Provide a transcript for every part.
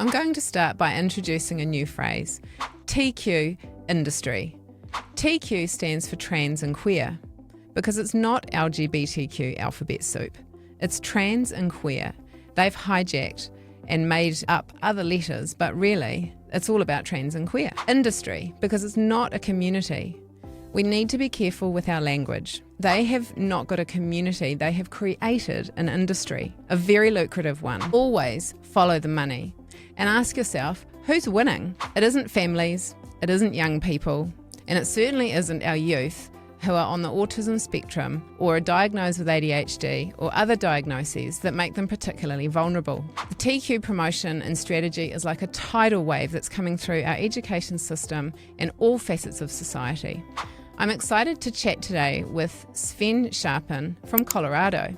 I'm going to start by introducing a new phrase, TQ industry. TQ stands for trans and queer, because it's not LGBTQ alphabet soup. It's trans and queer. They've hijacked and made up other letters, but really, it's all about trans and queer. Industry, because it's not a community. We need to be careful with our language. They have not got a community, they have created an industry, a very lucrative one. Always follow the money and ask yourself, who's winning? It isn't families, it isn't young people, and it certainly isn't our youth who are on the autism spectrum or are diagnosed with ADHD or other diagnoses that make them particularly vulnerable. The TQ promotion and strategy is like a tidal wave that's coming through our education system and all facets of society. I'm excited to chat today with Sven Scharpen from Colorado.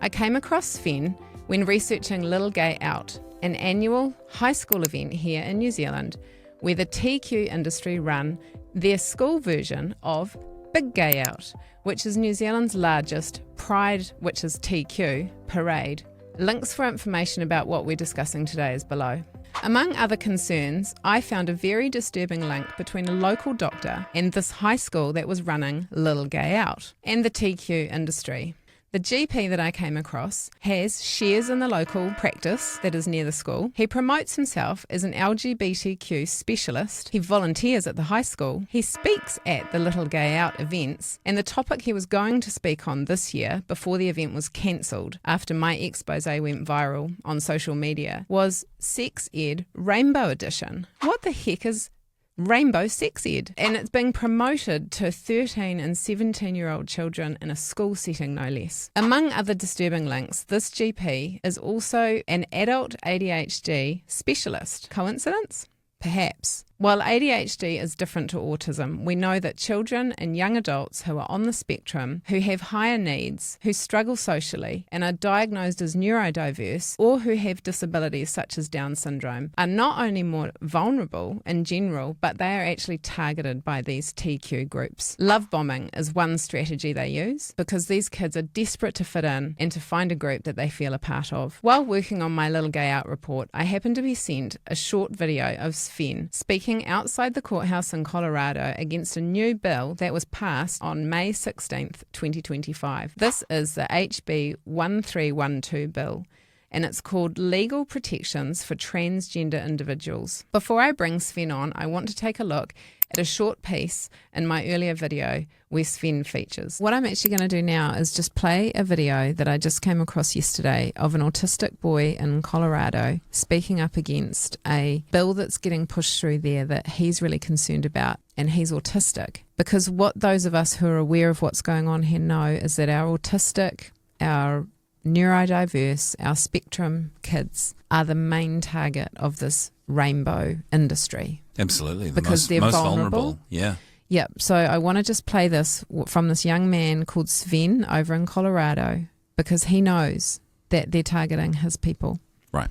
I came across Sven when researching Little Gay Out, an annual high school event here in New Zealand where the TQ industry run their school version of Big Gay Out, which is New Zealand's largest Pride, which is TQ, parade. Links for information about what we're discussing today is below. Among other concerns, I found a very disturbing link between a local doctor and this high school that was running Little Gay Out and the TQ industry. The GP that I came across has shares in the local practice that is near the school. He promotes himself as an LGBTQ specialist. He volunteers at the high school. He speaks at the Little Gay Out events. And the topic he was going to speak on this year, before the event was cancelled after my expose went viral on social media, was Sex Ed Rainbow Edition. What the heck is Rainbow Sex Ed? And it's being promoted to 13 and 17-year-old children in a school setting, no less. Among other disturbing links, this GP is also an adult ADHD specialist. Coincidence? Perhaps. While ADHD is different to autism, we know that children and young adults who are on the spectrum, who have higher needs, who struggle socially and are diagnosed as neurodiverse or who have disabilities such as Down syndrome are not only more vulnerable in general, but they are actually targeted by these TQ groups. Love bombing is one strategy they use because these kids are desperate to fit in and to find a group that they feel a part of. While working on my Little Gay Out report, I happened to be sent a short video of Sven speaking outside the courthouse in Colorado against a new bill that was passed on May 16th, 2025. This is the HB 1312 bill, and it's called Legal Protections for Transgender Individuals. Before I bring Sven on, I want to take a look at a short piece in my earlier video where Sven features. What I'm actually going to do now is just play a video that I just came across yesterday of an autistic boy in Colorado speaking up against a bill that's getting pushed through there that he's really concerned about, and he's autistic. Because what those of us who are aware of what's going on here know is that our autistic, our neurodiverse, our spectrum kids are the main target of this rainbow industry. Absolutely. Because they're most vulnerable. Yeah. Yep. So I want to just play this from this young man called Sven over in Colorado because he knows that they're targeting his people. Right.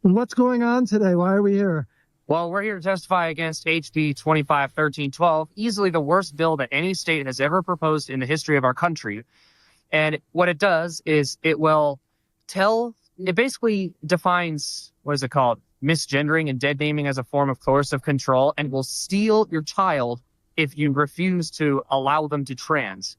What's going on today? Why are we here? Well, we're here to testify against HB 251312, easily the worst bill that any state has ever proposed in the history of our country. And what it does is it basically defines, what is it called? Misgendering and dead naming as a form of coercive control, and will steal your child if you refuse to allow them to trans.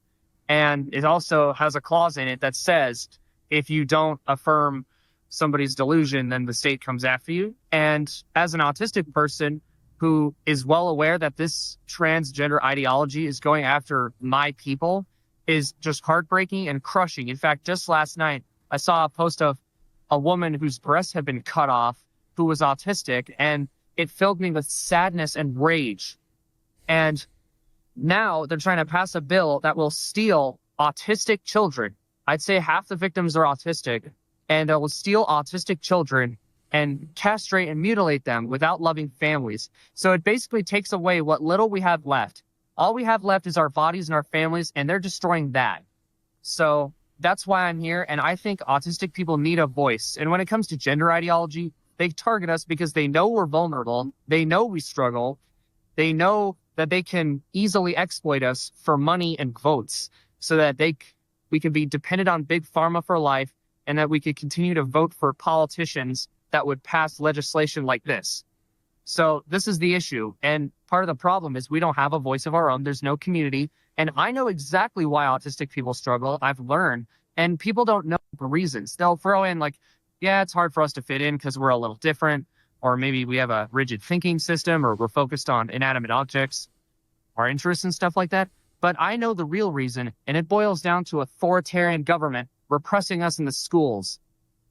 And it also has a clause in it that says if you don't affirm somebody's delusion, then the state comes after you. And as an autistic person who is well aware that this transgender ideology is going after my people is just heartbreaking and crushing. In fact, just last night, I saw a post of a woman whose breasts had been cut off who was autistic, and it filled me with sadness and rage. And now they're trying to pass a bill that will steal autistic children. I'd say half the victims are autistic, and it will steal autistic children and castrate and mutilate them without loving families. So it basically takes away what little we have left. All we have left is our bodies and our families, and they're destroying that. So that's why I'm here, and I think autistic people need a voice. And when it comes to gender ideology, they target us because they know we're vulnerable. They know we struggle. They know that they can easily exploit us for money and votes so that we can be dependent on big pharma for life, and that we could continue to vote for politicians that would pass legislation like this. So this is the issue. And part of the problem is we don't have a voice of our own. There's no community. And I know exactly why autistic people struggle. I've learned. And people don't know the reasons. They'll throw in like, yeah, it's hard for us to fit in because we're a little different. Or maybe we have a rigid thinking system, or we're focused on inanimate objects, our interests and stuff like that. But I know the real reason, and it boils down to authoritarian government repressing us in the schools.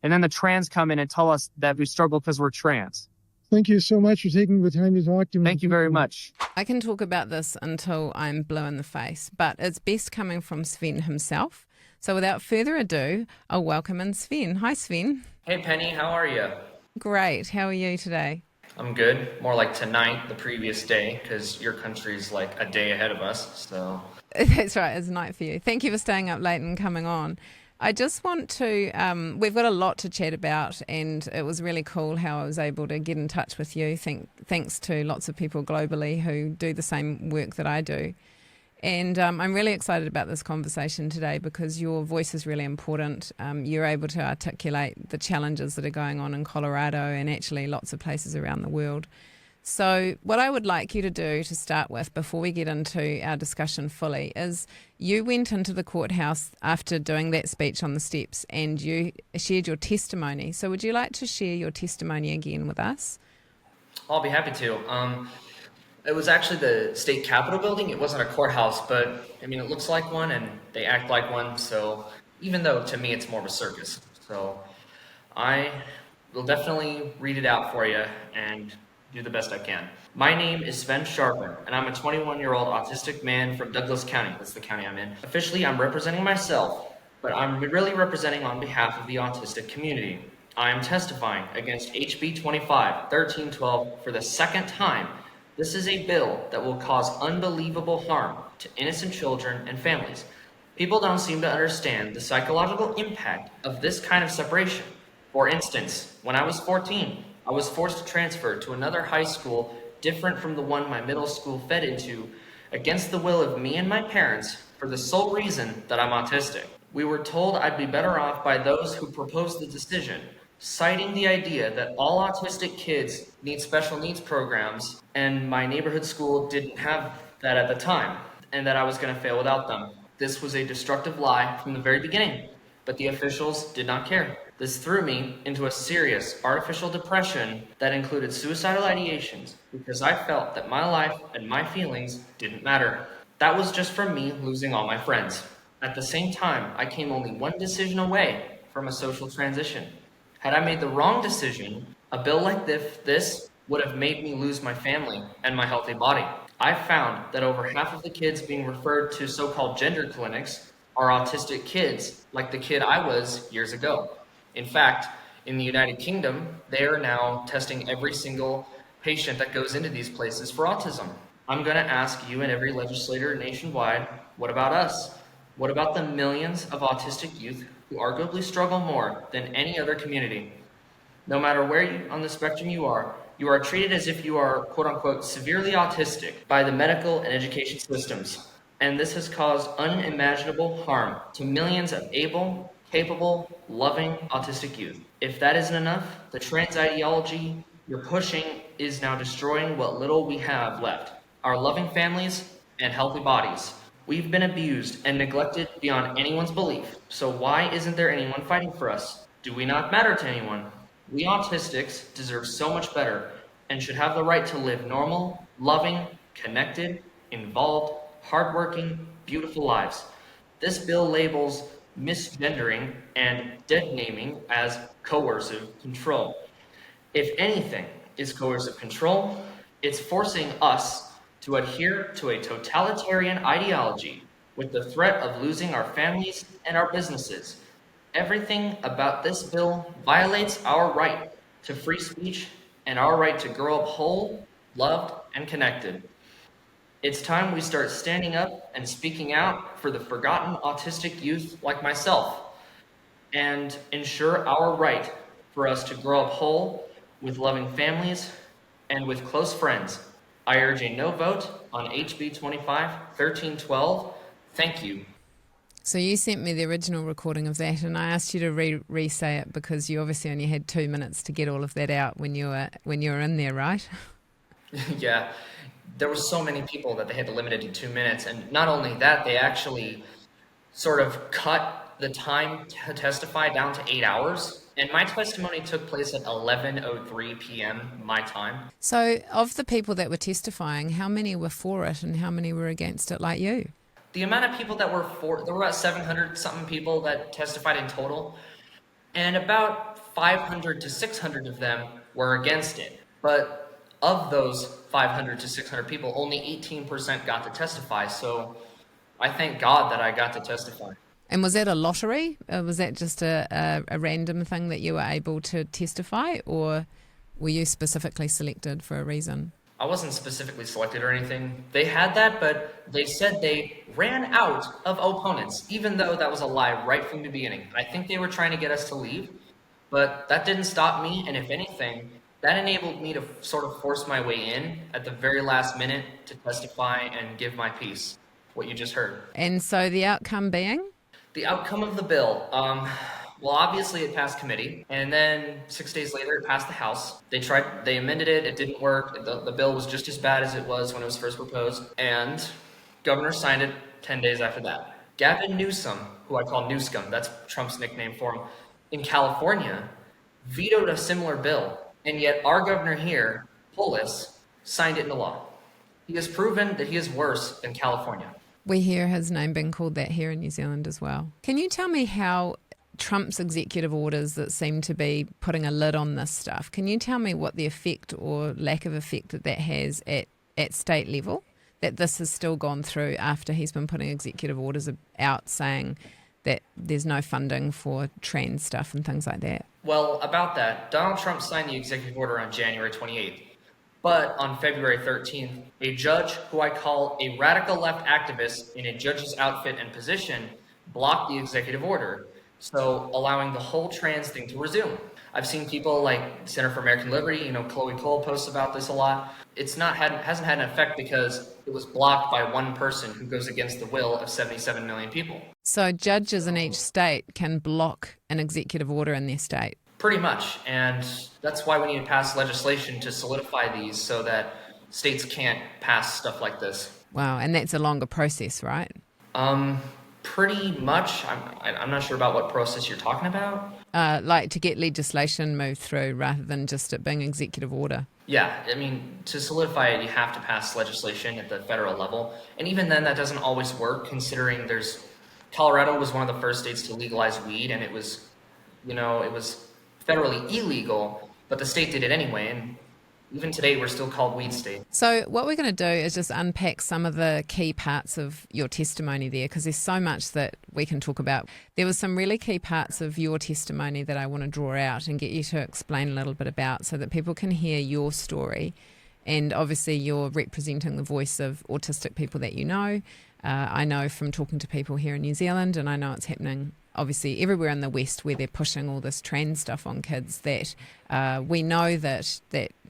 And then the trans come in and tell us that we struggle because we're trans. Thank you so much for taking the time to talk to me. Thank you very much. I can talk about this until I'm blue in the face, but it's best coming from Sven himself. So without further ado, I'll welcome in Sven. Hi, Sven. Hey, Penny, how are you? Great. How are you today? I'm good. More like tonight, the previous day, because your country's like a day ahead of us, so. That's right. It's night for you. Thank you for staying up late and coming on. I just want to, we've got a lot to chat about, and it was really cool how I was able to get in touch with you, thanks to lots of people globally who do the same work that I do. And I'm really excited about this conversation today because your voice is really important. You're able to articulate the challenges that are going on in Colorado and actually lots of places around the world. So what I would like you to do to start with before we get into our discussion fully is you went into the courthouse after doing that speech on the steps and you shared your testimony. So would you like to share your testimony again with us? I'll be happy to. It was actually the state capitol building. It wasn't a courthouse, but I mean, it looks like one and they act like one. So even though to me it's more of a circus. So I will definitely read it out for you and do the best I can. My name is Sven Scharpen, and I'm a 21-year-old autistic man from Douglas County. That's the county I'm in. Officially, I'm representing myself, but I'm really representing on behalf of the autistic community. I am testifying against HB 25-1312 for the second time. This is a bill that will cause unbelievable harm to innocent children and families. People don't seem to understand the psychological impact of this kind of separation. For instance, when I was 14, I was forced to transfer to another high school different from the one my middle school fed into against the will of me and my parents for the sole reason that I'm autistic. We were told I'd be better off by those who proposed the decision, citing the idea that all autistic kids need special needs programs and my neighborhood school didn't have that at the time and that I was going to fail without them. This was a destructive lie from the very beginning, but the officials did not care. This threw me into a serious artificial depression that included suicidal ideations because I felt that my life and my feelings didn't matter. That was just from me losing all my friends. At the same time, I came only one decision away from a social transition. Had I made the wrong decision, a bill like this would have made me lose my family and my healthy body. I found that over half of the kids being referred to so-called gender clinics are autistic kids, like the kid I was years ago. In fact, in the United Kingdom, they are now testing every single patient that goes into these places for autism. I'm going to ask you and every legislator nationwide, what about us? What about the millions of autistic youth who arguably struggle more than any other community? No matter where on the spectrum you are treated as if you are, quote unquote, severely autistic by the medical and education systems. And this has caused unimaginable harm to millions of able, capable, loving autistic youth. If that isn't enough, the trans ideology you're pushing is now destroying what little we have left. Our loving families and healthy bodies. We've been abused and neglected beyond anyone's belief. So why isn't there anyone fighting for us? Do we not matter to anyone? We autistics deserve so much better and should have the right to live normal, loving, connected, involved, hardworking, beautiful lives. This bill labels misgendering and dead naming as coercive control. If anything is coercive control, it's forcing us to adhere to a totalitarian ideology with the threat of losing our families and our businesses. Everything about this bill violates our right to free speech and our right to grow up whole, loved, and connected. It's time we start standing up and speaking out for the forgotten autistic youth like myself and ensure our right for us to grow up whole with loving families and with close friends. I urge a no vote on HB 25-1312. Thank you. So you sent me the original recording of that, and I asked you to re-say it because you obviously only had 2 minutes to get all of that out when you were in there, right? Yeah, there were so many people that they had to limit it to 2 minutes, and not only that, they actually sort of cut the time to testify down to 8 hours. And my testimony took place at 11:03 p.m. my time. So of the people that were testifying, how many were for it and how many were against it, like you? The amount of people that were for, there were about 700 something people that testified in total, and about 500 to 600 of them were against it. But of those 500 to 600 people, only 18% got to testify. So I thank God that I got to testify. And was that a lottery? Was that just a random thing that you were able to testify, or were you specifically selected for a reason? I wasn't specifically selected or anything. They had that, but they said they ran out of opponents, even though that was a lie right from the beginning. I think they were trying to get us to leave, but that didn't stop me. And if anything, that enabled me to sort of force my way in at the very last minute to testify and give my piece, what you just heard. And so the outcome being? The outcome of the bill, well, obviously it passed committee, and then 6 days later it passed the House. They amended it, it didn't work. The bill was just as bad as it was when it was first proposed, and governor signed it 10 days after that. Gavin Newsom, who I call Newscum, that's Trump's nickname for him, in California, vetoed a similar bill, and yet our governor here, Polis, signed it into law. He has proven that he is worse than California. We hear his name being called that here in New Zealand as well. Can you tell me how Trump's executive orders that seem to be putting a lid on this stuff, can you tell me what the effect or lack of effect that has at state level, that this has still gone through after he's been putting executive orders out saying that there's no funding for trans stuff and things like that? Well, about that, Donald Trump signed the executive order on January 28th. But on February 13th, a judge who I call a radical left activist in a judge's outfit and position blocked the executive order, so allowing the whole trans thing to resume. I've seen people like Center for American Liberty, Chloe Cole posts about this a lot. Hasn't had an effect because it was blocked by one person who goes against the will of 77 million people. So judges in each state can block an executive order in their state? Pretty much, and that's why we need to pass legislation to solidify these so that states can't pass stuff like this. Wow, and that's a longer process, right? Pretty much. I'm not sure about what process you're talking about. Like to get legislation moved through rather than just it being executive order. Yeah, to solidify it, you have to pass legislation at the federal level. And even then, that doesn't always work, considering Colorado was one of the first states to legalize weed, and it was federally illegal, but the state did it anyway, and even today we're still called weed state. So what we're going to do is just unpack some of the key parts of your testimony there, because there's so much that we can talk about. There was some really key parts of your testimony that I want to draw out and get you to explain a little bit about so that people can hear your story. And obviously you're representing the voice of autistic people that you know. I know from talking to people here in New Zealand, and I know it's happening obviously everywhere in the West where they're pushing all this trans stuff on kids, that we know that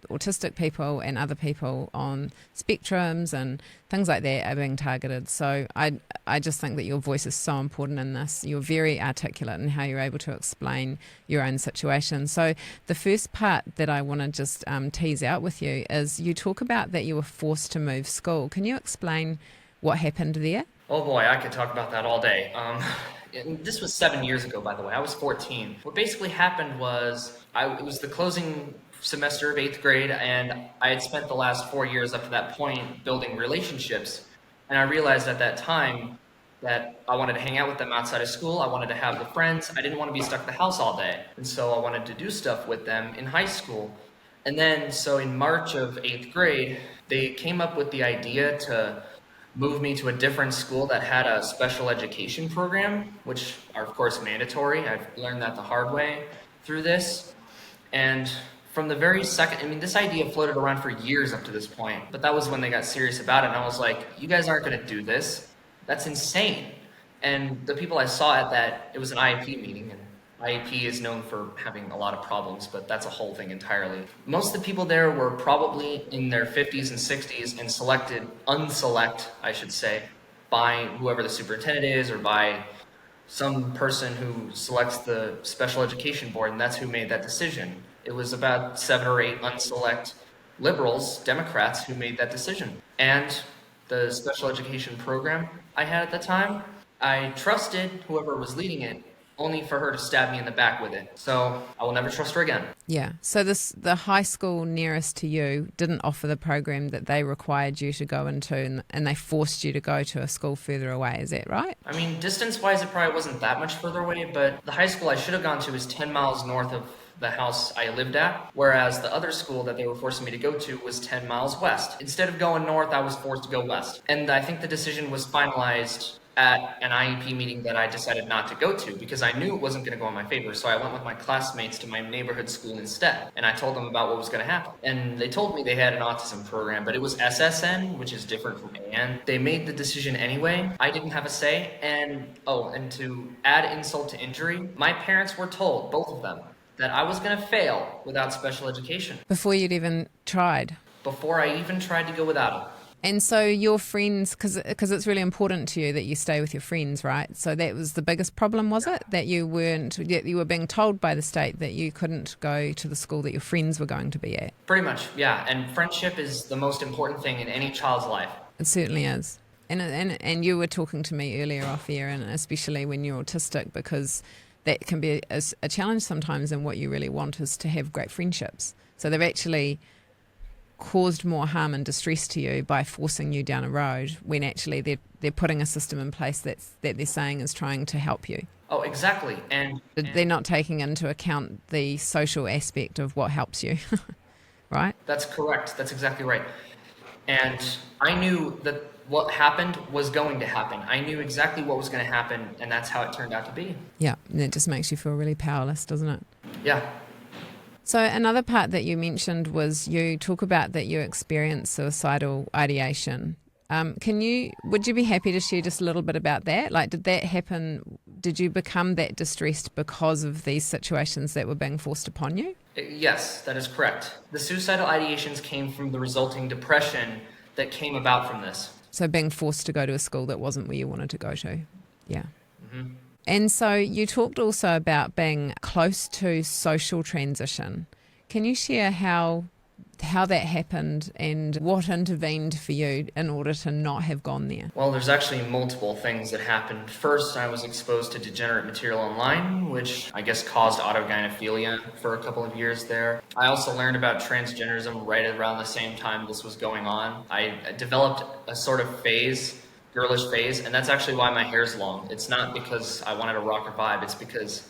autistic people and other people on spectrums and things like that are being targeted. So I just think that your voice is so important in this. You're very articulate in how you're able to explain your own situation. So the first part that I want to just tease out with you is you talk about that you were forced to move school. Can you explain what happened there? Oh boy, I could talk about that all day. This was 7 years ago, by the way. I was 14. What basically happened was it was the closing semester of 8th grade, and I had spent the last 4 years up to that point building relationships. And I realized at that time that I wanted to hang out with them outside of school. I wanted to have the friends. I didn't want to be stuck at the house all day. And so I wanted to do stuff with them in high school. And then, so in March of 8th grade, they came up with the idea to moved me to a different school that had a special education program, which are of course mandatory. I've learned that the hard way through this. And from the very second, this idea floated around for years up to this point, but that was when they got serious about it. And I was like, you guys aren't gonna do this. That's insane. And the people I saw at that, it was an IEP meeting, and IEP is known for having a lot of problems, but that's a whole thing entirely. Most of the people there were probably in their 50s and 60s and unselect, I should say, by whoever the superintendent is or by some person who selects the special education board, and that's who made that decision. It was about 7 or 8 unselect liberals, Democrats, who made that decision. And the special education program I had at the time, I trusted whoever was leading it, only for her to stab me in the back with it. So I will never trust her again. Yeah. So the high school nearest to you didn't offer the program that they required you to go into, and they forced you to go to a school further away. Is that right? I mean, distance-wise, it probably wasn't that much further away, but the high school I should have gone to is 10 miles north of the house I lived at, whereas the other school that they were forcing me to go to was 10 miles west. Instead of going north, I was forced to go west. And I think the decision was finalized at an IEP meeting that I decided not to go to because I knew it wasn't going to go in my favor. So I went with my classmates to my neighborhood school instead. And I told them about what was going to happen. And they told me they had an autism program, but it was SSN, which is different from AN. They made the decision anyway. I didn't have a say. And to add insult to injury, my parents were told, both of them, that I was going to fail without special education. Before you'd even tried? Before I even tried to go without it. And so your friends, because it's really important to you that you stay with your friends, right? So that was the biggest problem, was it? That you were being told by the state that you couldn't go to the school that your friends were going to be at? Pretty much, yeah. And friendship is the most important thing in any child's life. It certainly is. And you were talking to me earlier off air, and especially when you're autistic, because that can be a challenge sometimes, and what you really want is to have great friendships. So they've actually caused more harm and distress to you by forcing you down a road when actually they're putting a system in place that they're saying is trying to help you. Oh, exactly. And they're not taking into account the social aspect of what helps you, right? That's correct. That's exactly right. And I knew that what happened was going to happen. I knew exactly what was going to happen, and that's how it turned out to be. Yeah, and it just makes you feel really powerless, doesn't it? Yeah. So another part that you mentioned was you talk about that you experience suicidal ideation. Would you be happy to share just a little bit about that? Like, did that happen? Did you become that distressed because of these situations that were being forced upon you? Yes, that is correct. The suicidal ideations came from the resulting depression that came about from this. So being forced to go to a school that wasn't where you wanted to go to. Yeah. Mm-hmm. And so you talked also about being close to social transition. Can you share how that happened and what intervened for you in order to not have gone there? Well, there's actually multiple things that happened. First, I was exposed to degenerate material online, which I guess caused autogynephilia for a couple of years there. I also learned about transgenderism right around the same time this was going on. I developed a sort of girlish phase, and that's actually why my hair's long. It's not because I wanted a rocker vibe, it's because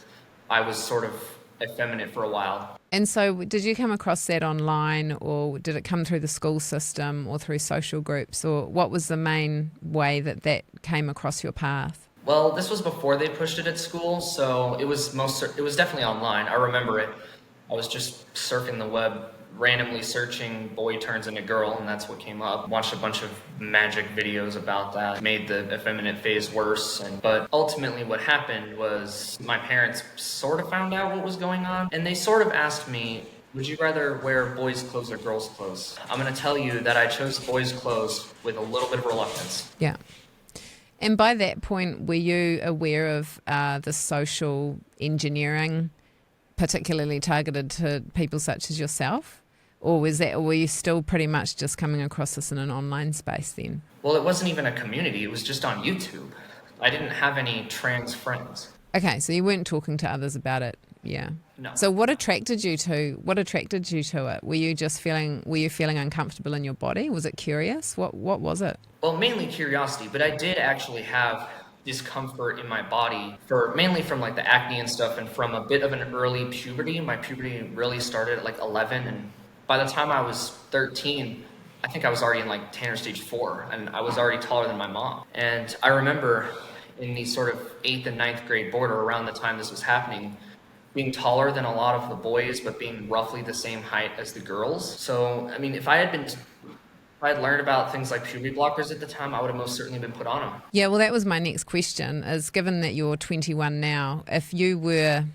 I was sort of effeminate for a while. And so did you come across that online, or did it come through the school system or through social groups, or what was the main way that came across your path? Well, this was before they pushed it at school, so it was definitely online. I remember it. I was just surfing the web, randomly searching boy turns into girl, and that's what came up. Watched a bunch of magic videos about that, made the effeminate phase worse. But ultimately what happened was my parents sort of found out what was going on, and they sort of asked me, would you rather wear boys' clothes or girls' clothes? I'm going to tell you that I chose boys' clothes with a little bit of reluctance. Yeah. And by that point, were you aware of the social engineering, particularly targeted to people such as yourself? Or were you still pretty much just coming across this in an online space then? Well, it wasn't even a community. It was just on YouTube. I didn't have any trans friends. Okay, so you weren't talking to others about it, yeah. No. So what attracted you to it? Were you feeling uncomfortable in your body? Was it curious? What was it? Well, mainly curiosity, but I did actually have discomfort in my body mainly from like the acne and stuff, and from a bit of an early puberty. My puberty really started at like 11, and by the time I was 13, I think I was already in like Tanner stage 4, and I was already taller than my mom. And I remember in the sort of 8th and 9th grade border, around the time this was happening, being taller than a lot of the boys, but being roughly the same height as the girls. So, I mean, if I had learned about things like puberty blockers at the time, I would have most certainly been put on them. Yeah, well, that was my next question, is given that you're 21 now, if you were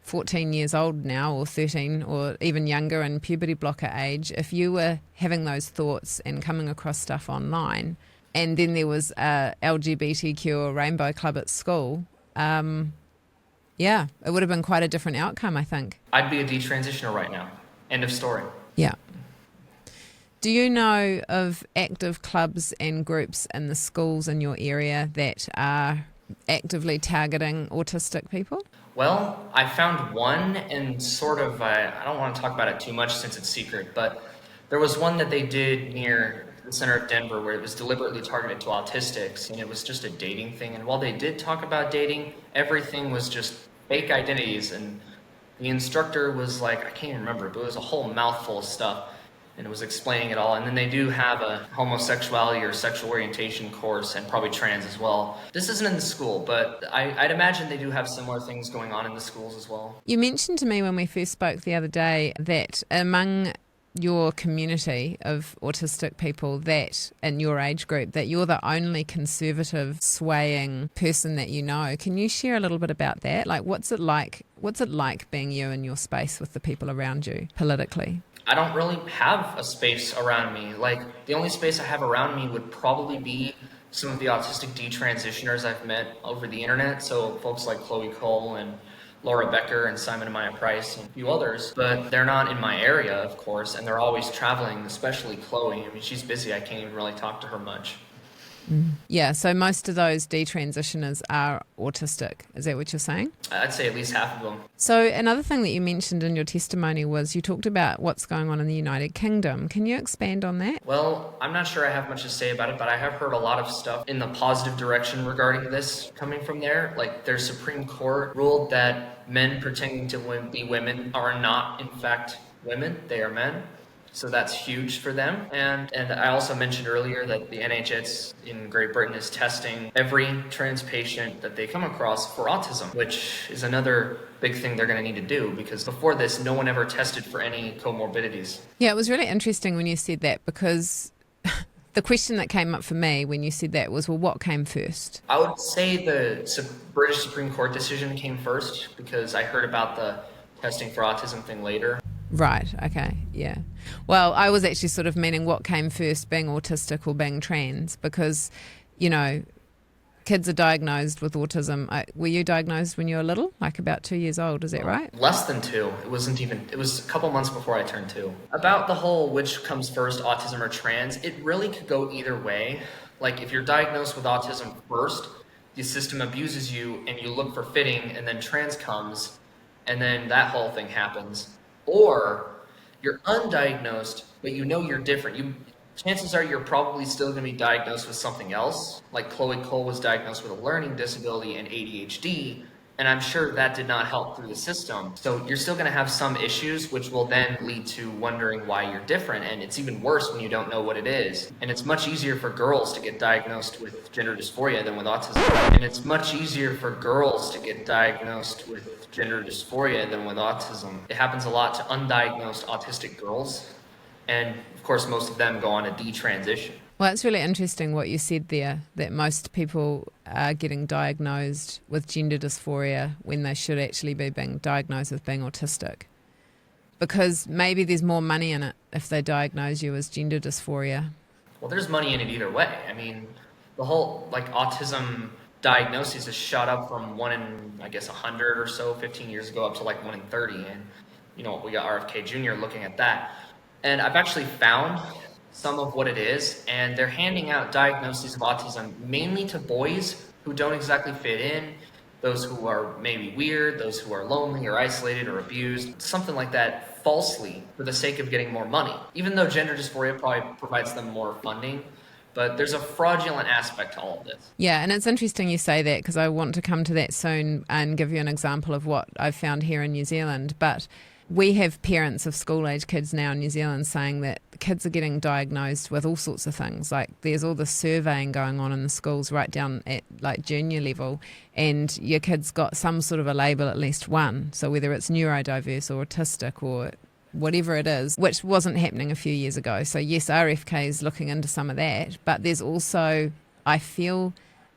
14 years old now, or 13, or even younger in puberty blocker age, if you were having those thoughts and coming across stuff online, and then there was a LGBTQ or rainbow club at school, yeah, it would have been quite a different outcome, I think. I'd be a detransitioner right now. End of story. Yeah. Do you know of active clubs and groups in the schools in your area that are actively targeting autistic people? Well, I found one, and sort of, I don't want to talk about it too much since it's secret, but there was one that they did near the center of Denver where it was deliberately targeted to autistics, and it was just a dating thing. And while they did talk about dating, everything was just fake identities, and the instructor was like, I can't even remember, but it was a whole mouthful of stuff, and it was explaining it all. And then they do have a homosexuality or sexual orientation course, and probably trans as well. This isn't in the school, but I'd imagine they do have similar things going on in the schools as well. You mentioned to me when we first spoke the other day that among your community of autistic people, that in your age group, that you're the only conservative swaying person that you know. Can you share a little bit about that? Like, what's it like being you in your space with the people around you politically? I don't really have a space around me. Like, the only space I have around me would probably be some of the autistic detransitioners I've met over the internet. So folks like Chloe Cole and Laura Becker and Simon and Maya Price and a few others, but they're not in my area, of course, and they're always traveling, especially Chloe. I mean, she's busy. I can't even really talk to her much. Yeah, so most of those detransitioners are autistic. Is that what you're saying? I'd say at least half of them. So another thing that you mentioned in your testimony was you talked about what's going on in the United Kingdom. Can you expand on that? Well, I'm not sure I have much to say about it, but I have heard a lot of stuff in the positive direction regarding this coming from there. Like, their Supreme Court ruled that men pretending to be women are not, in fact, women. They are men. So that's huge for them. And I also mentioned earlier that the NHS in Great Britain is testing every trans patient that they come across for autism, which is another big thing they're going to need to do, because before this, no one ever tested for any comorbidities. Yeah, it was really interesting when you said that, because the question that came up for me when you said that was, well, what came first? I would say the British Supreme Court decision came first, because I heard about the testing for autism thing later. Right, okay, yeah. Well, I was actually sort of meaning what came first, being autistic or being trans, because, you know, kids are diagnosed with autism. Were you diagnosed when you were little, like about 2 years old, is that right? Less than 2. It was a couple months before I turned 2. About the whole which comes first, autism or trans, it really could go either way. Like, if you're diagnosed with autism first, the system abuses you and you look for fitting, and then trans comes, and then that whole thing happens. Or you're undiagnosed, but you know you're different. Chances are you're probably still going to be diagnosed with something else. Like Chloe Cole was diagnosed with a learning disability and ADHD, and I'm sure that did not help through the system. So you're still going to have some issues, which will then lead to wondering why you're different. And it's even worse when you don't know what it is. And it's much easier for girls to get diagnosed with gender dysphoria than with autism. And it's much easier for girls to get diagnosed with gender dysphoria than with autism. It happens a lot to undiagnosed autistic girls. And of course, most of them go on a detransition. Well, it's really interesting what you said there, that most people are getting diagnosed with gender dysphoria when they should actually be being diagnosed with being autistic. Because maybe there's more money in it if they diagnose you as gender dysphoria. Well, there's money in it either way. I mean, the whole, autism diagnosis has shot up from 1 in, 100 or so 15 years ago up to 1 in 30. And, we got RFK Jr. looking at that. And I've actually found some of what it is, and they're handing out diagnoses of autism mainly to boys who don't exactly fit in, those who are maybe weird, those who are lonely or isolated or abused, something like that, falsely for the sake of getting more money. Even though gender dysphoria probably provides them more funding, but there's a fraudulent aspect to all of this. Yeah, and it's interesting you say that, because I want to come to that soon and give you an example of what I've found here in New Zealand. But we have parents of school-age kids now in New Zealand saying that kids are getting diagnosed with all sorts of things. Like, there's all this surveying going on in the schools right down at junior level, and your kid's got some sort of a label, at least one. So whether it's neurodiverse or autistic or whatever it is, which wasn't happening a few years ago. So yes, RFK is looking into some of that, but there's also, I feel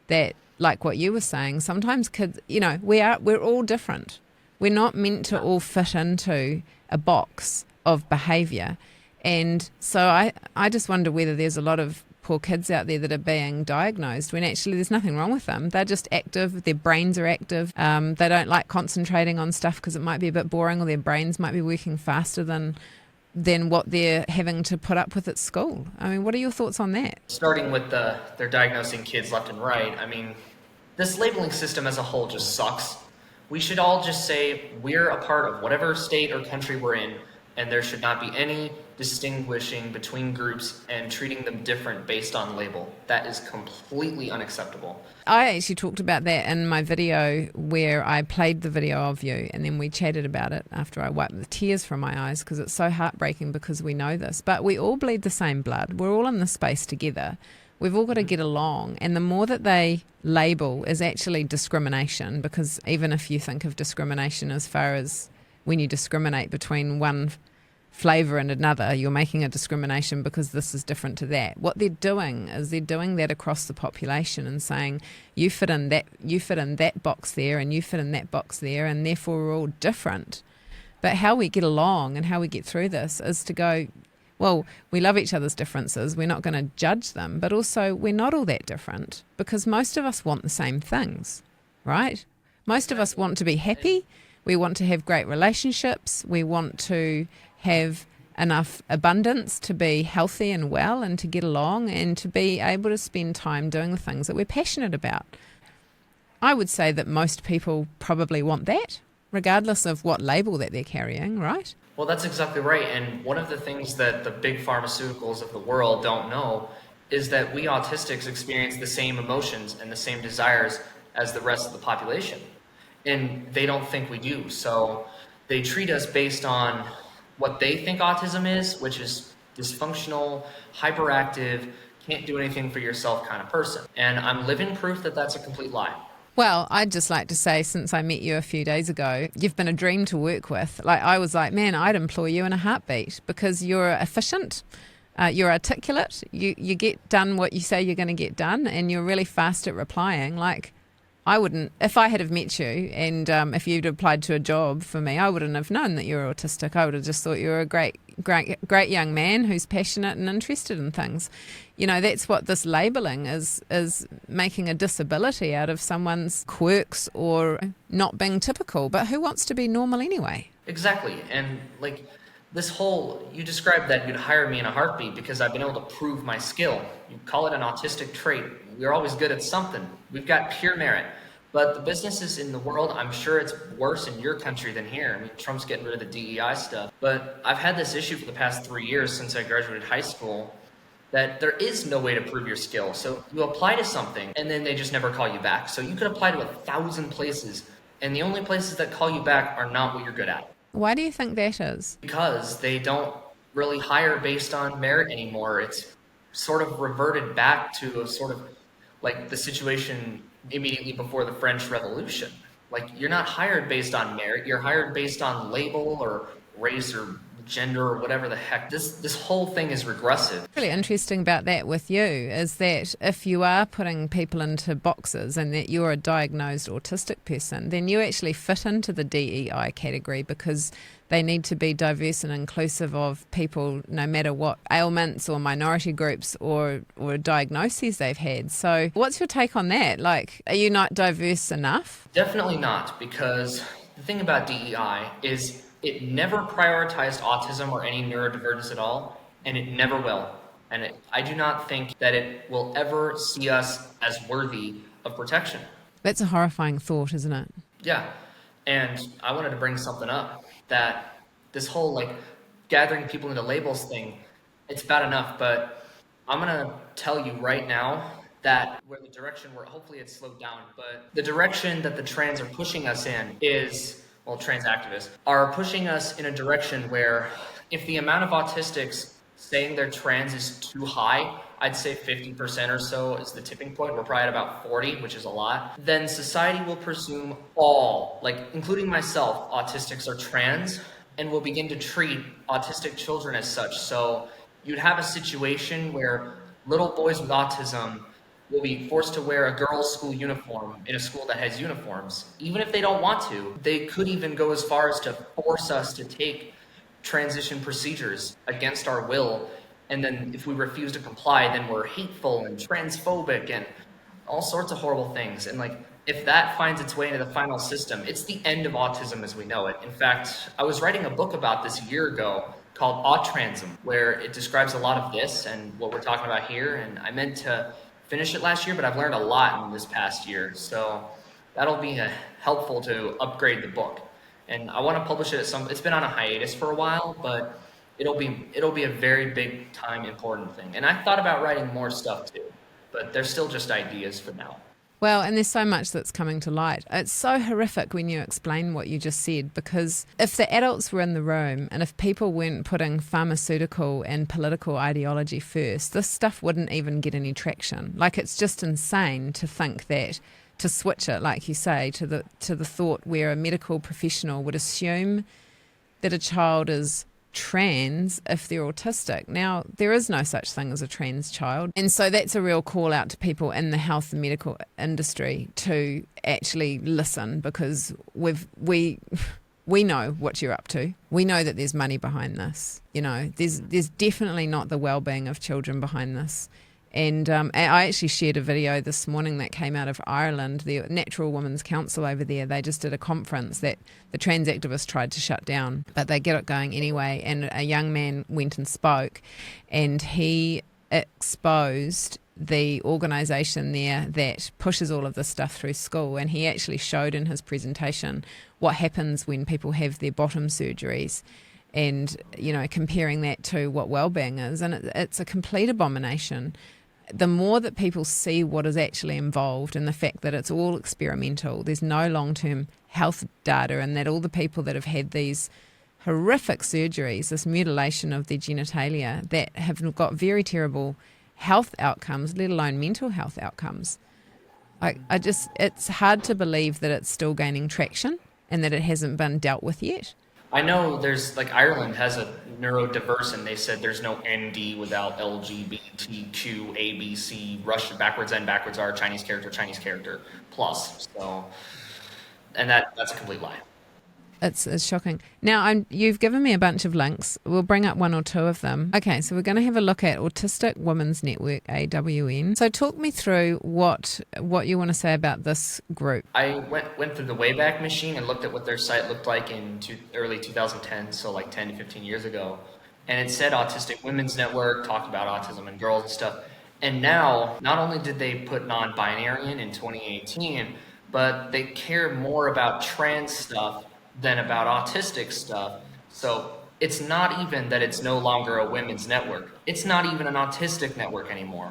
that, like what you were saying, sometimes kids, we're all different. We're not meant to all fit into a box of behaviour. And so I just wonder whether there's a lot of poor kids out there that are being diagnosed when actually there's nothing wrong with them. They're just active, their brains are active, they don't like concentrating on stuff because it might be a bit boring, or their brains might be working faster than what they're having to put up with at school. I mean, what are your thoughts on that? Starting with they're diagnosing kids left and right, I mean, this labeling system as a whole just sucks. We should all just say we're a part of whatever state or country we're in, and there should not be any distinguishing between groups and treating them different based on label. That is completely unacceptable. I actually talked about that in my video where I played the video of you, and then we chatted about it after I wiped the tears from my eyes, because it's so heartbreaking because we know this. But we all bleed the same blood. We're all in this space together. We've all got to get along. And the more that they label is actually discrimination, because even if you think of discrimination as far as when you discriminate between one flavour and another, you're making a discrimination because this is different to that. What they're doing is they're doing that across the population and saying you fit in that box there, and you fit in that box there, and therefore we're all different. But how we get along and how we get through this is to go, well, we love each other's differences, we're not going to judge them, but also we're not all that different, because most of us want the same things, right? Most of us want to be happy, we want to have great relationships, we want to have enough abundance to be healthy and well and to get along and to be able to spend time doing the things that we're passionate about. I would say that most people probably want that, regardless of what label that they're carrying, right? Well, that's exactly right. And one of the things that the big pharmaceuticals of the world don't know is that we autistics experience the same emotions and the same desires as the rest of the population. And they don't think we do. So they treat us based on what they think autism is, which is dysfunctional, hyperactive, can't do anything for yourself kind of person. And I'm living proof that that's a complete lie. Well, I'd just like to say, since I met you a few days ago, you've been a dream to work with. Like, I was like, man, I'd employ you in a heartbeat, because you're efficient, you're articulate, you get done what you say you're going to get done, and you're really fast at replying. Like, I wouldn't, if I had have met you and if you'd applied to a job for me, I wouldn't have known that you were autistic. I would have just thought you were a great young man who's passionate and interested in things. You know, that's what this labelling is making a disability out of someone's quirks or not being typical. But who wants to be normal anyway? Exactly. And like this whole, you described that you'd hire me in a heartbeat because I've been able to prove my skill. You call it an autistic trait. We're always good at something. We've got pure merit. But the businesses in the world, I'm sure it's worse in your country than here. I mean, Trump's getting rid of the DEI stuff. But I've had this issue for the past 3 years since I graduated high school, that there is no way to prove your skill. So you apply to something and then they just never call you back. So you could apply to 1,000 places, and the only places that call you back are not what you're good at. Why do you think that is? Because they don't really hire based on merit anymore. It's sort of reverted back to a sort of like the situation immediately before the French Revolution. Like, you're not hired based on merit, you're hired based on label or race or gender or whatever the heck. This whole thing is regressive. Really interesting about that with you is that if you are putting people into boxes and that you're a diagnosed autistic person, then you actually fit into the DEI category, because they need to be diverse and inclusive of people no matter what ailments or minority groups or diagnoses they've had. So what's your take on that? Like, are you not diverse enough? Definitely not, because the thing about DEI is it never prioritized autism or any neurodiverse at all, and it never will. And I do not think that it will ever see us as worthy of protection. That's a horrifying thought, isn't it? Yeah, and I wanted to bring something up, that this whole like gathering people into labels thing, it's bad enough, but I'm gonna tell you right now that where the direction where hopefully it's slowed down, but the direction that the trans are pushing us in is, well, trans activists are pushing us in a direction where if the amount of autistics saying they're trans is too high, I'd say 50% or so is the tipping point. We're probably at about 40, which is a lot. Then society will presume all, like including myself, autistics are trans, and will begin to treat autistic children as such. So you'd have a situation where little boys with autism will be forced to wear a girls' school uniform in a school that has uniforms. Even if they don't want to, they could even go as far as to force us to take transition procedures against our will And then if we refuse to comply, then we're hateful and transphobic and all sorts of horrible things. And like, if that finds its way into the final system, it's the end of autism as we know it. In fact, I was writing a book about this a year ago called Autism, where it describes a lot of this and what we're talking about here. And I meant to finish it last year, but I've learned a lot in this past year. So that'll be helpful to upgrade the book. And I want to publish it at it's been on a hiatus for a while, but it'll be a very big time important thing. And I thought about writing more stuff too, but they're still just ideas for now. Well, and there's so much that's coming to light. It's so horrific when you explain what you just said, because if the adults were in the room and if people weren't putting pharmaceutical and political ideology first, this stuff wouldn't even get any traction. Like, it's just insane to think that, to switch it, like you say, to the thought where a medical professional would assume that a child is trans if they're autistic. Now, there is no such thing as a trans child. And so that's a real call out to people in the health and medical industry to actually listen, because we know what you're up to. We know that there's money behind this. You know, there's definitely not the well-being of children behind this. And I actually shared a video this morning that came out of Ireland, the Natural Women's Council over there. They just did a conference that the trans activists tried to shut down, but they get it going anyway. And a young man went and spoke, and he exposed the organisation there that pushes all of this stuff through school. And he actually showed in his presentation what happens when people have their bottom surgeries, and, you know, comparing that to what wellbeing is. And it's a complete abomination. The more that people see what is actually involved and the fact that it's all experimental, there's no long-term health data, and that all the people that have had these horrific surgeries, this mutilation of their genitalia, that have got very terrible health outcomes, let alone mental health outcomes. It's hard to believe that it's still gaining traction and that it hasn't been dealt with yet. I know there's, like, Ireland has a neurodiverse, and they said there's no ND without LGBTQ, ABC, Russian, backwards N, backwards R, Chinese character, plus. So, and that's a complete lie. It's shocking. Now, you've given me a bunch of links. We'll bring up one or two of them. Okay, so we're going to have a look at Autistic Women's Network, AWN. So talk me through what you want to say about this group. I went through the Wayback Machine and looked at what their site looked like in early 2010, so like 10 to 15 years ago. And it said Autistic Women's Network, talked about autism and girls and stuff. And now, not only did they put non-binary in 2018, but they care more about trans stuff than about autistic stuff. So it's not even that it's no longer a women's network. It's not even an autistic network anymore.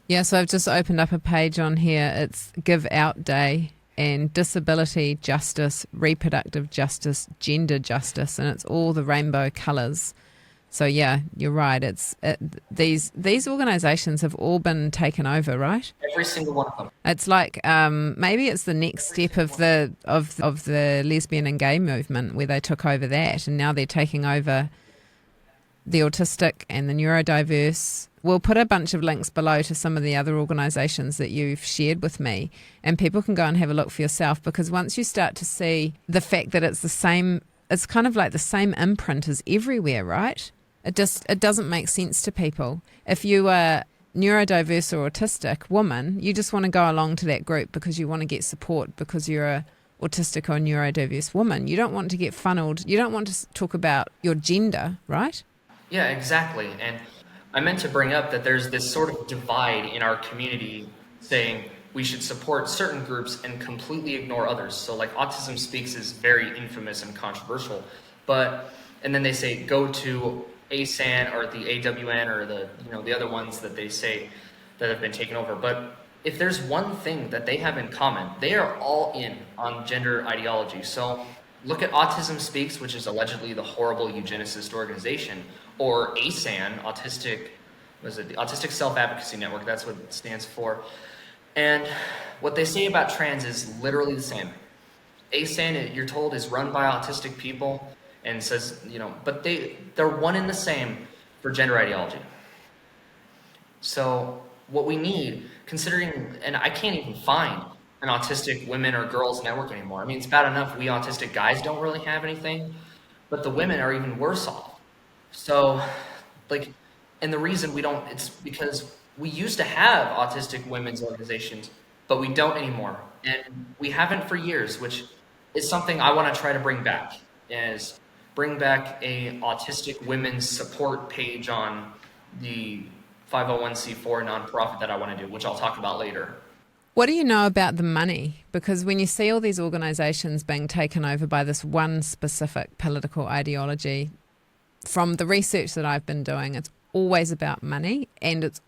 Yeah, so I've just opened up a page on here. It's Give Out Day and Disability Justice, Reproductive Justice, Gender Justice, and it's all the rainbow colours. So yeah, you're right. These organisations have all been taken over, right? Every single one of them. It's like maybe it's the next step of the lesbian and gay movement, where they took over that, and now they're taking over the autistic and the neurodiverse. We'll put a bunch of links below to some of the other organisations that you've shared with me, and people can go and have a look for yourself, because once you start to see the fact that it's the same, it's kind of like the same imprint is everywhere, right? It doesn't make sense to people. If you are neurodiverse or autistic woman, you just want to go along to that group because you want to get support because you're a autistic or neurodiverse woman. You don't want to get funneled. You don't want to talk about your gender, right? Yeah, exactly. And I meant to bring up that there's this sort of divide in our community saying we should support certain groups and completely ignore others. So like Autism Speaks is very infamous and controversial, and then they say go to ASAN or the AWN or the other ones that they say that have been taken over. But if there's one thing that they have in common, they are all in on gender ideology. So look at Autism Speaks, which is allegedly the horrible eugenicist organization, or ASAN, the Autistic Self-Advocacy Network, that's what it stands for. And what they say about trans is literally the same. ASAN, you're told, is run by autistic people, and says, but they're one and the same for gender ideology. So what we need, considering, and I can't even find an autistic women or girls network anymore. I mean, it's bad enough we autistic guys don't really have anything, but the women are even worse off. So, like, and the reason we don't, it's because we used to have autistic women's organizations, but we don't anymore. And we haven't for years, which is something I want to try to bring back, is bring back a autistic women's support page on the 501c4 nonprofit that I want to do, which I'll talk about later. What do you know about the money? Because when you see all these organisations being taken over by this one specific political ideology, from the research that I've been doing, it's always about money, and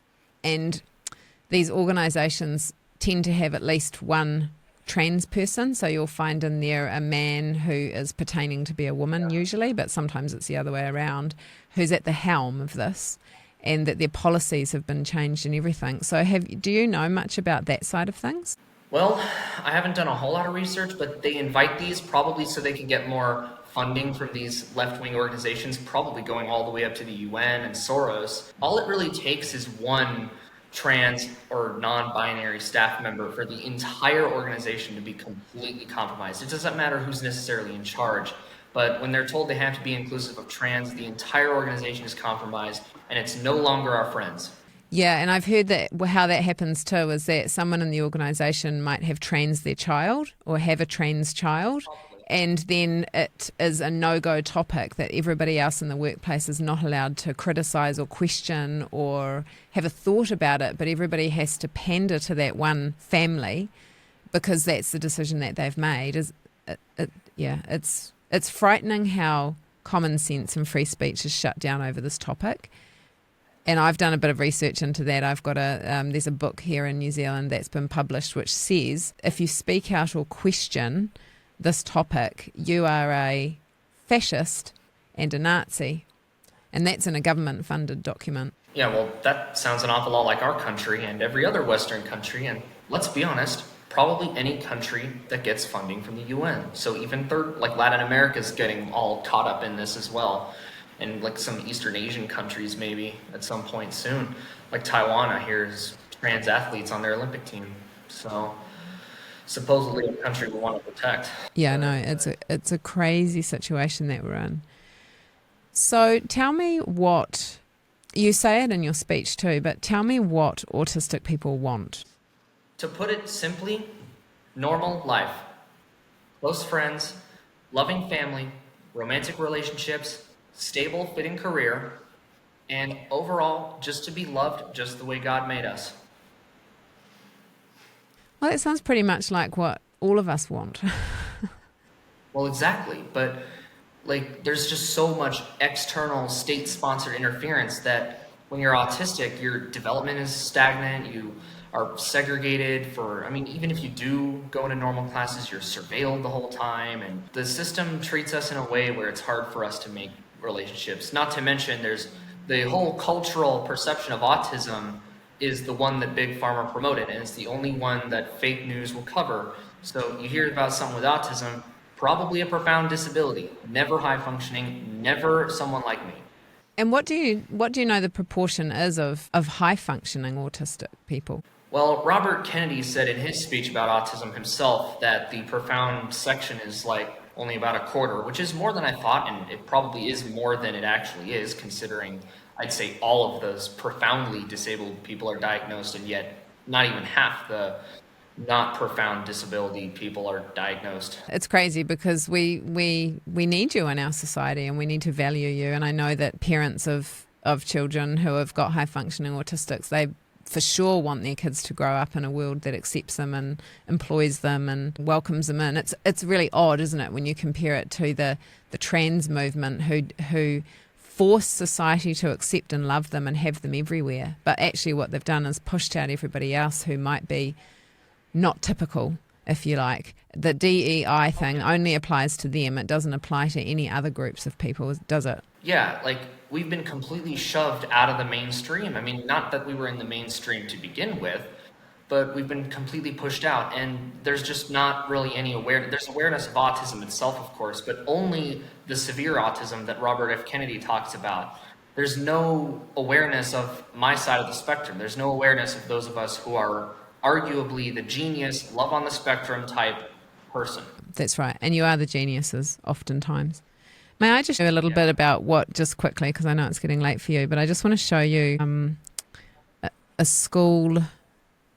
these organisations tend to have at least one trans person. So you'll find in there a man who is pertaining to be a woman usually, but sometimes it's the other way around, who's at the helm of this, and that their policies have been changed and everything. So do you know much about that side of things? Well, I haven't done a whole lot of research, but they invite these probably so they can get more funding from these left-wing organizations, probably going all the way up to the UN and Soros. All it really takes is one trans or non-binary staff member for the entire organization to be completely compromised. It doesn't matter who's necessarily in charge, but when they're told they have to be inclusive of trans, the entire organization is compromised, and it's no longer our friends. Yeah, and I've heard that how that happens too is that someone in the organisation might have trans their child or have a trans child, and then it is a no-go topic that everybody else in the workplace is not allowed to criticise or question or have a thought about it, but everybody has to pander to that one family because that's the decision that they've made. It's frightening how common sense and free speech is shut down over this topic. And I've done a bit of research into that. I've got there's a book here in New Zealand that's been published which says if you speak out or question this topic, you are a fascist and a Nazi. And that's in a government-funded document. Yeah, well, that sounds an awful lot like our country and every other Western country. And let's be honest, probably any country that gets funding from the UN. So even like Latin America is getting all caught up in this as well. And like some Eastern Asian countries maybe at some point soon. Like Taiwan, I hear, is trans athletes on their Olympic team. So supposedly a country we want to protect. Yeah, no, it's a crazy situation that we're in. So tell me what, you say it in your speech too, but tell me what autistic people want. To put it simply, normal life. Close friends, loving family, romantic relationships, stable, fitting career, and overall, just to be loved just the way God made us. Well, that sounds pretty much like what all of us want. Well, exactly, but like there's just so much external state-sponsored interference that when you're autistic, your development is stagnant, you are segregated even if you do go into normal classes, you're surveilled the whole time, and the system treats us in a way where it's hard for us to make relationships. Not to mention there's the whole cultural perception of autism is the one that Big Pharma promoted, and it's the only one that fake news will cover. So you hear about someone with autism, probably a profound disability, never high functioning, never someone like me. And what do you know the proportion is of high functioning autistic people? Well, Robert Kennedy said in his speech about autism himself that the profound section is like only about a quarter, which is more than I thought, and it probably is more than it actually is, considering I'd say all of those profoundly disabled people are diagnosed, and yet not even half the not profound disability people are diagnosed. It's crazy because we need you in our society and we need to value you. And I know that parents of children who have got high functioning autistics, they for sure want their kids to grow up in a world that accepts them and employs them and welcomes them in. It's really odd, isn't it, when you compare it to the trans movement who force society to accept and love them and have them everywhere. But actually what they've done is pushed out everybody else who might be not typical, if you like. The DEI thing only applies to them. It doesn't apply to any other groups of people, does it? Yeah, like we've been completely shoved out of the mainstream. I mean, not that we were in the mainstream to begin with, but we've been completely pushed out, and there's just not really any awareness. There's awareness of autism itself, of course, but only the severe autism that Robert F. Kennedy talks about. There's no awareness of my side of the spectrum. There's no awareness of those of us who are arguably the genius, love on the spectrum type person. That's right, and you are the geniuses oftentimes. May I just show a little bit about what, just quickly, because I know it's getting late for you, but I just want to show you a school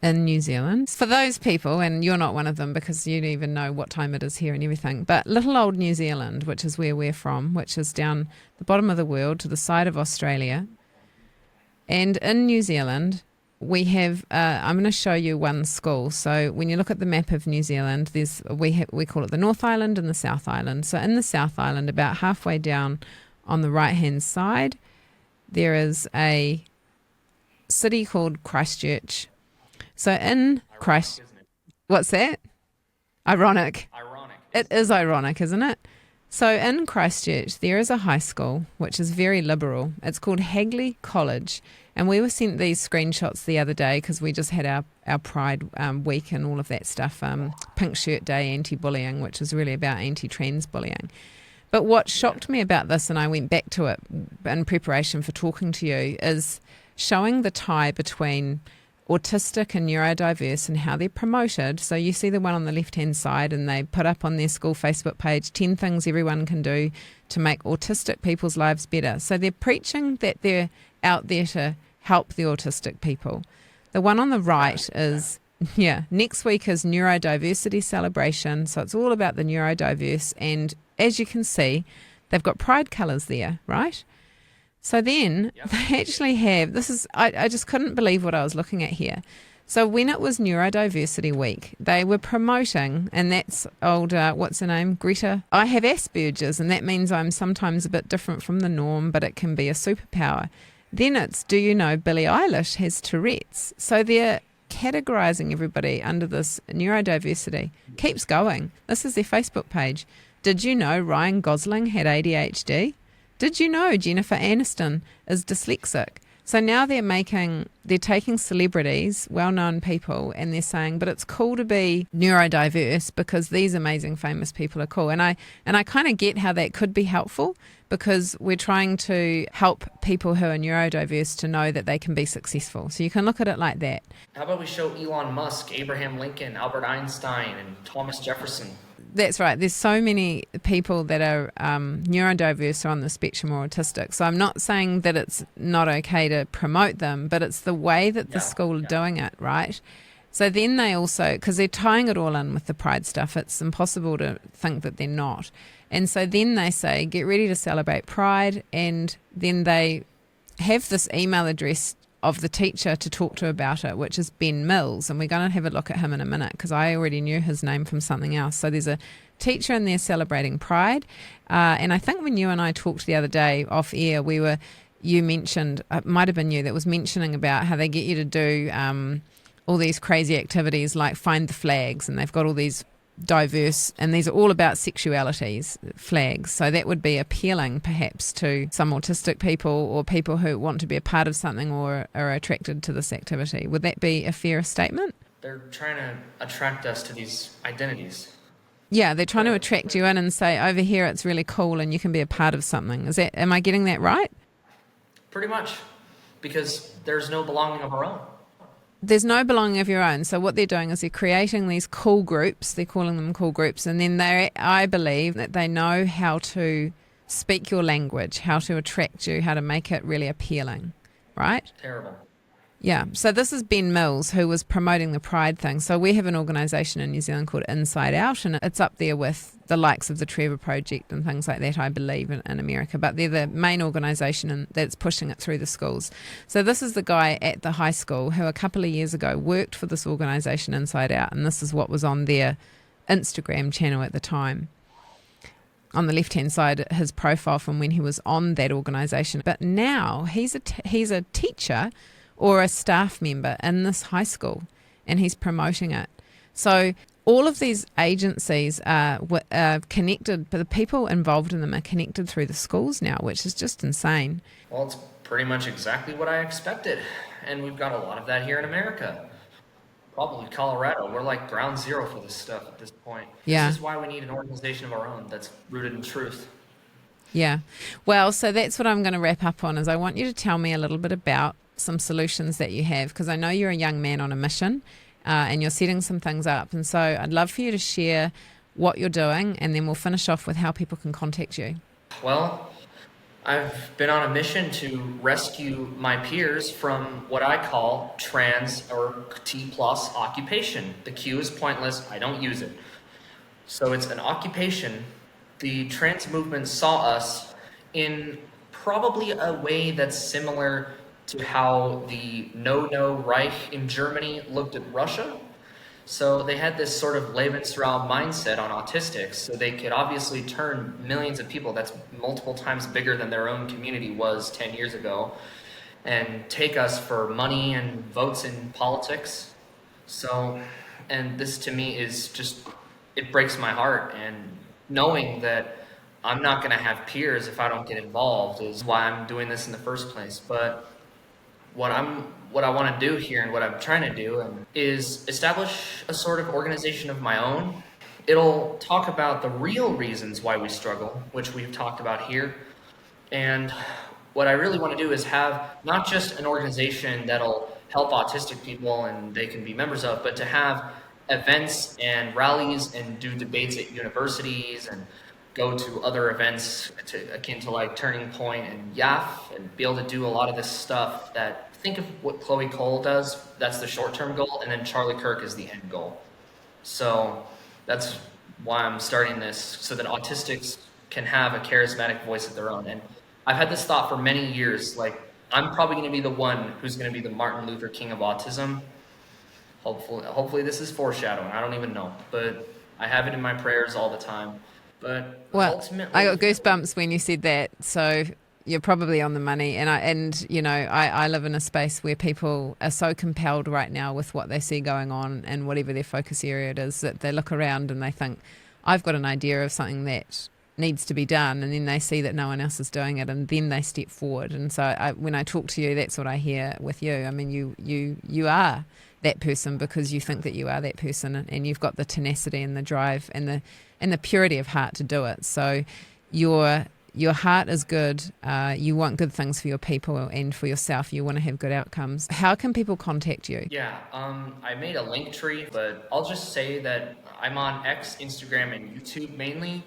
in New Zealand. For those people, and you're not one of them because you don't even know what time it is here and everything, but little old New Zealand, which is where we're from, which is down the bottom of the world to the side of Australia. And in New Zealand, we have, I'm going to show you one school. So when you look at the map of New Zealand, we call it the North Island and the South Island. So in the South Island, about halfway down on the right-hand side, there is a city called Christchurch. So in Christ, what's that? Ironic. It is ironic, isn't it? So in Christchurch, there is a high school which is very liberal. It's called Hagley College. And we were sent these screenshots the other day because we just had our Pride week and all of that stuff, Pink Shirt Day, anti-bullying, which is really about anti-trans bullying. But what shocked me about this, and I went back to it in preparation for talking to you, is showing the tie between autistic and neurodiverse and how they're promoted. So you see the one on the left-hand side, and they put up on their school Facebook page 10 things everyone can do to make autistic people's lives better. So they're preaching that they're out there to help the autistic people. The one on the right is, next week is Neurodiversity celebration. So it's all about the neurodiverse. And as you can see, they've got pride colours there, right? So then they actually have, I just couldn't believe what I was looking at here. So when it was Neurodiversity Week, they were promoting, and that's old, what's her name, Greta. I have Asperger's, and that means I'm sometimes a bit different from the norm, but it can be a superpower. Then it's, do you know Billie Eilish has Tourette's? So they're categorising everybody under this neurodiversity. Keeps going. This is their Facebook page. Did you know Ryan Gosling had ADHD? Did you know Jennifer Aniston is dyslexic? So now they're taking celebrities, well-known people, and they're saying, but it's cool to be neurodiverse because these amazing famous people are cool. And I kind of get how that could be helpful because we're trying to help people who are neurodiverse to know that they can be successful. So you can look at it like that. How about we show Elon Musk, Abraham Lincoln, Albert Einstein, and Thomas Jefferson? That's right. There's so many people that are neurodiverse or on the spectrum or autistic. So I'm not saying that it's not okay to promote them, but it's the way that the school are doing it, right? So then they also, because they're tying it all in with the pride stuff, it's impossible to think that they're not. And so then they say, get ready to celebrate pride. And then they have this email address of the teacher to talk to about it, which is Ben Mills. And we're going to have a look at him in a minute because I already knew his name from something else. So there's a teacher in there celebrating pride. And I think when you and I talked the other day off air, you mentioned, it might have been you that was mentioning about how they get you to do all these crazy activities like find the flags, and they've got all these diverse, and these are all about sexualities, flags. So that would be appealing perhaps to some autistic people or people who want to be a part of something or are attracted to this activity. Would that be a fair statement? They're trying to attract us to these identities. Yeah, they're trying to attract you in and say, over here it's really cool and you can be a part of something. Am I getting that right? Pretty much, because there's no belonging of our own. There's no belonging of your own. So what they're doing is they're creating these cool groups. They're calling them cool groups. And then I believe that they know how to speak your language, how to attract you, how to make it really appealing, right? Terrible. Yeah. So this is Ben Mills, who was promoting the Pride thing. So we have an organisation in New Zealand called Inside Out, and it's up there with the likes of the Trevor Project and things like that, I believe, in America. But they're the main organisation that's pushing it through the schools. So this is the guy at the high school who a couple of years ago worked for this organisation Inside Out, and this is what was on their Instagram channel at the time. On the left-hand side, his profile from when he was on that organisation. But now he's a teacher or a staff member in this high school, and he's promoting it. So all of these agencies are connected, but the people involved in them are connected through the schools now, which is just insane. Well, it's pretty much exactly what I expected, and we've got a lot of that here in America. Probably Colorado. We're like ground zero for this stuff at this point. Yeah. This is why we need an organization of our own that's rooted in truth. Yeah. Well, so that's what I'm going to wrap up on, is I want you to tell me a little bit about some solutions that you have, because I know you're a young man on a mission and you're setting some things up. And so I'd love for you to share what you're doing, and then we'll finish off with how people can contact you. Well, I've been on a mission to rescue my peers from what I call trans or T plus occupation. The Q is pointless, I don't use it. So it's an occupation. The trans movement saw us in probably a way that's similar to how the no Reich in Germany looked at Russia. So they had this sort of Lebensraum mindset on Autistics, so they could obviously turn millions of people, that's multiple times bigger than their own community was 10 years ago, and take us for money and votes in politics. So, and this to me is just, it breaks my heart, and knowing that I'm not going to have peers if I don't get involved is why I'm doing this in the first place. But what I want to do here and what I'm trying to do is establish a sort of organization of my own. It'll talk about the real reasons why we struggle, which we've talked about here. And what I really want to do is have not just an organization that'll help autistic people and they can be members of, but to have events and rallies and do debates at universities and go to other events akin to like Turning Point and YAF and be able to do a lot of this stuff that, think of what Chloe Cole does, that's the short-term goal, and then Charlie Kirk is the end goal. So that's why I'm starting this, so that autistics can have a charismatic voice of their own. And I've had this thought for many years, like, I'm probably going to be the one who's going to be the Martin Luther King of autism. Hopefully this is foreshadowing, I don't even know, but I have it in my prayers all the time. But Well, ultimately, I got goosebumps when you said that. So you're probably on the money. And I live in a space where people are so compelled right now with what they see going on and whatever their focus area it is, that they look around and they think, I've got an idea of something that needs to be done, and then they see that no one else is doing it, and then they step forward. And so when I talk to you, that's what I hear with you. I mean, you are that person because you think that you are that person, and you've got the tenacity and the drive and the purity of heart to do it. So your heart is good. You want good things for your people and for yourself. You want to have good outcomes. How can people contact you? Yeah, I made a link tree, but I'll just say that I'm on X, Instagram, and YouTube mainly.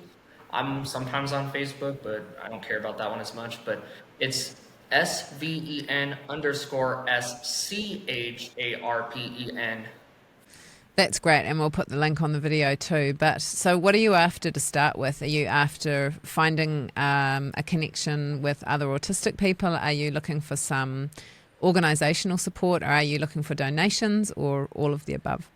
I'm sometimes on Facebook, but I don't care about that one as much. But it's SVEN_SCHARPEN. That's great, and we'll put the link on the video too. But so what are you after to start with? Are you after finding a connection with other autistic people? Are you looking for some organisational support, or are you looking for donations, or all of the above?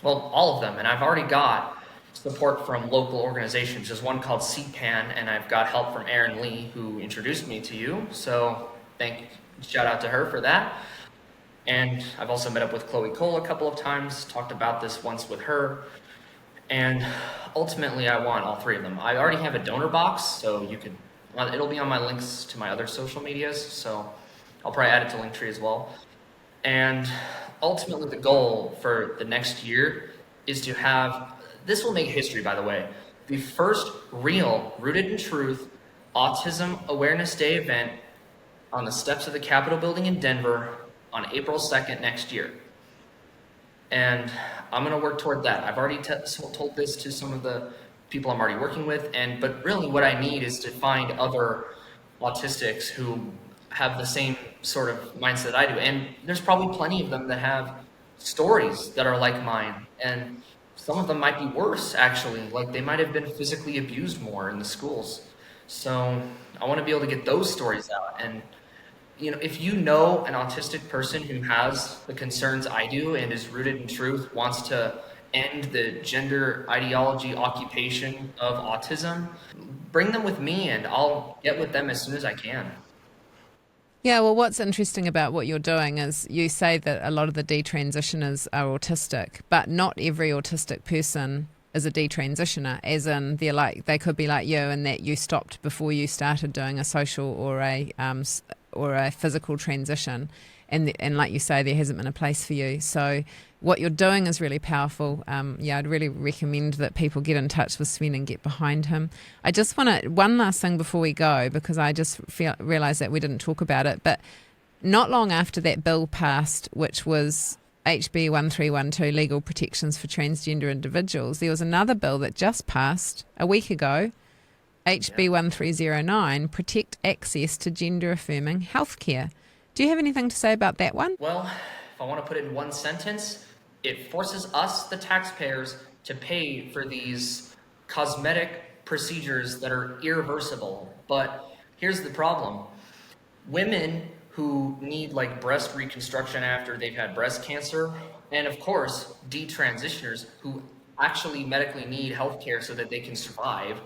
Well, all of them, and I've already got support from local organizations. There's one called CPAN, and I've got help from Erin Lee, who introduced me to you, so shout out to her for that. And I've also met up with Chloe Cole a couple of times, talked about this once with her, and ultimately I want all three of them. I already have a donor box, so it'll be on my links to my other social medias, so I'll probably add it to Linktree as well. And ultimately the goal for the next year is to have, this will make history by the way, the first real, rooted in truth, Autism Awareness Day event on the steps of the Capitol building in Denver on April 2nd next year. And I'm going to work toward that. I've already told this to some of the people I'm already working with, but really what I need is to find other autistics who have the same sort of mindset I do. And there's probably plenty of them that have stories that are like mine. And some of them might be worse, actually. Like they might have been physically abused more in the schools. So I want to be able to get those stories out. And if you know an autistic person who has the concerns I do and is rooted in truth, wants to end the gender ideology occupation of autism, bring them with me and I'll get with them as soon as I can. Yeah, well, what's interesting about what you're doing is you say that a lot of the detransitioners are autistic, but not every autistic person is a detransitioner, as in they could be like you, and that you stopped before you started doing a social or a physical transition, and like you say, there hasn't been a place for you. So what you're doing is really powerful. I'd really recommend that people get in touch with Sven and get behind him. I just want to, one last thing before we go, because I just realised that we didn't talk about it, but not long after that bill passed, which was HB 1312, Legal Protections for Transgender Individuals, there was another bill that just passed a week ago, HB 1309, protect access to gender-affirming healthcare. Do you have anything to say about that one? Well, if I want to put it in one sentence, it forces us, the taxpayers, to pay for these cosmetic procedures that are irreversible. But here's the problem. Women who need like breast reconstruction after they've had breast cancer, and of course, detransitioners who actually medically need healthcare so that they can survive.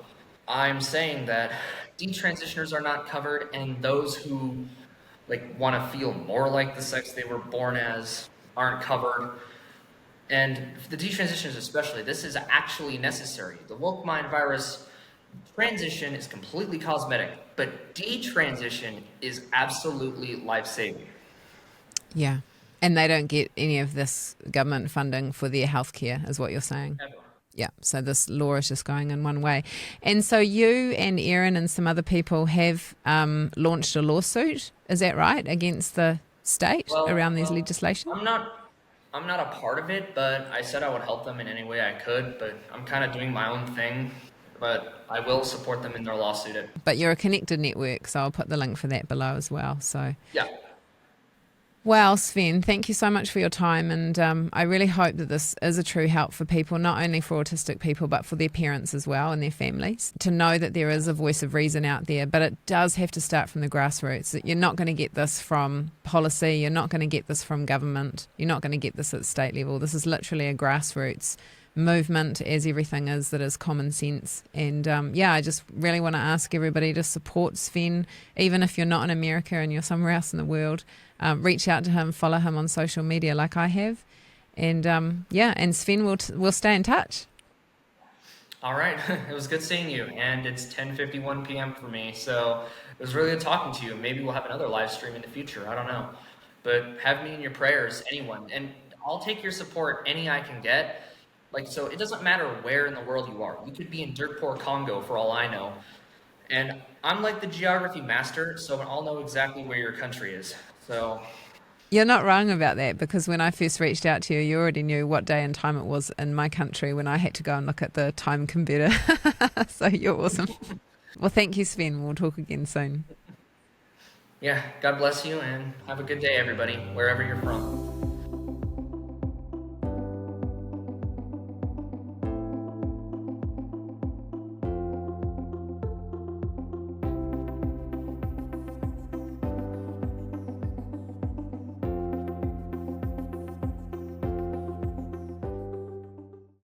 I'm saying that detransitioners are not covered, and those who like want to feel more like the sex they were born as aren't covered. And for the detransitioners especially, this is actually necessary. The woke mind virus transition is completely cosmetic, but detransition is absolutely life-saving. Yeah. And they don't get any of this government funding for their healthcare, is what you're saying? Ever. Yeah, so this law is just going in one way. And so you and Erin and some other people have launched a lawsuit, is that right, against the state around these legislation? I'm not a part of it, but I said I would help them in any way I could, but I'm kind of doing my own thing, but I will support them in their lawsuit. But you're a connected network, so I'll put the link for that below as well. So Yeah. Well, Sven, thank you so much for your time, and I really hope that this is a true help for people, not only for autistic people, but for their parents as well and their families, to know that there is a voice of reason out there, but it does have to start from the grassroots. You're not going to get this from policy, you're not going to get this from government, you're not going to get this at state level. This is literally a grassroots movement, as everything is, that is common sense. And I just really want to ask everybody to support Sven, even if you're not in America and you're somewhere else in the world. Reach out to him, follow him on social media like I have, and and Sven will stay in touch. All right, it was good seeing you, and it's 10:51 p.m. for me, so it was really good talking to you. Maybe we'll have another live stream in the future, I don't know. But have me in your prayers, anyone, and I'll take your support any I can get. So it doesn't matter where in the world you are. You could be in dirt poor Congo for all I know. And I'm like the geography master, so I'll know exactly where your country is. So you're not wrong about that, because when I first reached out to you, you already knew what day and time it was in my country when I had to go and look at the time converter. So you're awesome. Well, thank you, Sven. We'll talk again soon. Yeah, God bless you, and have a good day, everybody, wherever you're from.